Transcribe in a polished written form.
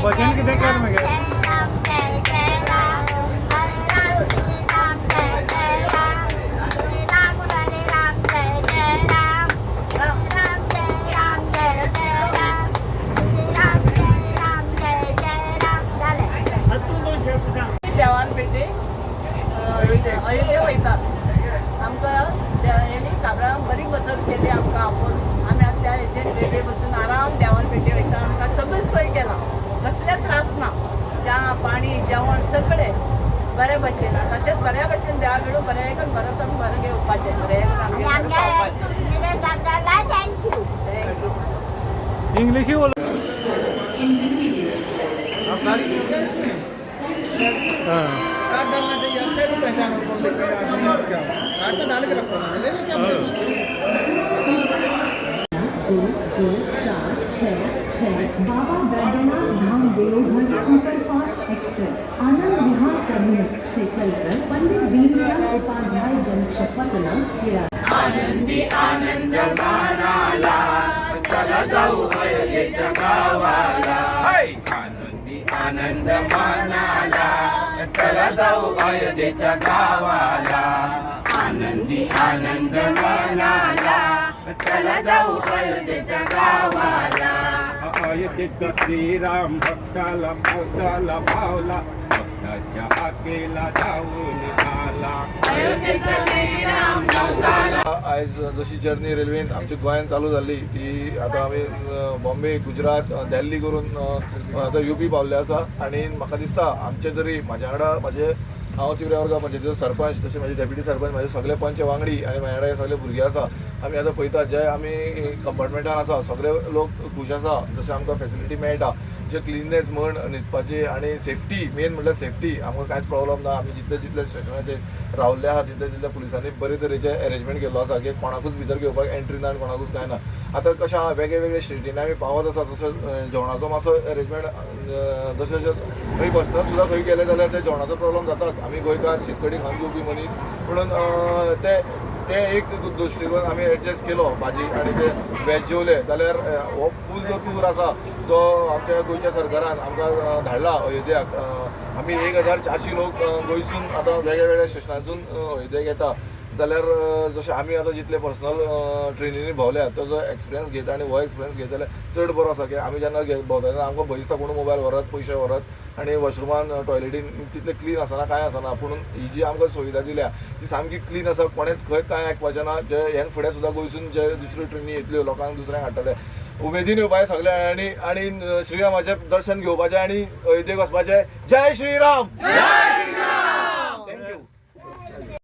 भजन किती केलं मग देवान भेटे अयोध्ये वयतात आमकां हेणी काबरां बरी मदत केली आमकां आपोवन आमी आतां त्या हेजेर भेटे बसून आराम देवान भेटे वयता आमकां सगळी सोय केला कसले त्रास ना च्या पाणी जेवण सगळें बरे भशेन तशेंच बऱ्या भशेन देवा भिडू बरें परत आमी बरें घेवपाचें बरें थँक्यू इंग्लिश ही बोल कार्ड डालना चाहिए आप कैसे पहचान कार्ड तो डाल के रखो ना ले क्या बाबा बैद्यनाथ धाम देवघर superfast express Anand Vihar terminal से चलकर पंडित दीनदयाल उपाध्याय जंक्शन पटना किया आनंदी आनंद मानाला चला जाऊ अयोध्येच्या गावाला आनंदी आनंद मानाला चला जाऊ अयोध्येच्या गावाला आनंदी आनंद मानाला चला जाऊ अयोध्येच्या गावाला अयोध्येचा श्रीराम भक्ताला पावसाला भावला भक्ताच्या हाकेला धावून आला अयोध्येचा श्रीराम नवसाला आज जशी जर्नी रेल्वेन आमच्या गोंयांत चालू जाल्ली ती आतां आमी बॉम्बे गुजरात दिल्ली करून आतां UP पावल्ले आसा आनी म्हाका दिसता आमचे तरी म्हाज्या वांगडा म्हाजे हांव तिवऱ्या वर्गा पंचायतीचो सरपंच तशें म्हाजे डेप्युटी सरपंच म्हाजे सगळे पंच वांगडी आनी म्हाज्या वांगडा सगळे भुरगे आसा आमी आतां पळयतात जे आमी कंपार्टमेंटान आसा सगळे लोक खूश आसा जशें आमकां फेसिलिटी मेळटा जे क्लिननेस म्हण न्हिदपाची आनी सेफ्टी मेन म्हणल्यार सेफ्टी आमकां कांयच प्रॉब्लम ना आमी जितले जितले स्टेशनाचेर रावल्ले आहा तितले तितले पुलिसांनी बरे तरेचे अरेंजमेंट केल्लो आसा की कोणाकूच भितर घेवपाक एंट्री ना आनी कोणाकूच कांय ना आतां कशें आहा वेगळे वेगळे स्टेटींनी आमी पावत आसा तसो जेवणाचो मातसो अरेंजमेंट जशें जशें खंय पर्सनल सुद्दां खंय गेले जाल्यार ते जेवणाचो प्रॉब्लम जाताच आमी गोंयकार शीतकडी खावन जेवपी मनीस म्हणून ते एक दृश्टीकोन आमी एडजस्ट केलो भाजी आनी ते वेज जेवले जाल्यार हो फूल जो टूर आसा तो आमच्या गोंयच्या सरकारान आमकां धाडला अयोध्याक आमी 1400 लोक गोंयसून आतां वेगळ्या वेगळ्या स्टेशनांतसून अयोध्येक येता जाल्यार जशें आमी आतां जितले पर्सनल ट्रेनींनी भोंवल्यात तो जो एक्सपिरियन्स घेता आनी हो एक्सपिरियन्स घेता जाल्यार चड बरो आसा की आमी जेन्ना भोंवता तेन्ना आमकां भंय दिसता कोण मोबायल व्हरत पयशे व्हरत आनी वॉशरुमान टॉयलेटीन तितले क्लीन आसना कांय आसना पूण ही जी आमकां सुविधा दिल्या ती सामकी क्लीन आसा कोणेच खंय कांय आयकपाचें ना जे हेन फुडें सुद्दां गोंयसून जे दुसऱ्यो ट्रेनी येतल्यो लोकांक दुसऱ्यांक हाडटले उमेदीन येवपाचें सगळे आनी श्रीरामाचें दर्शन घेवपाचें आनी अयोध्येक वचपाचें जय श्रीराम.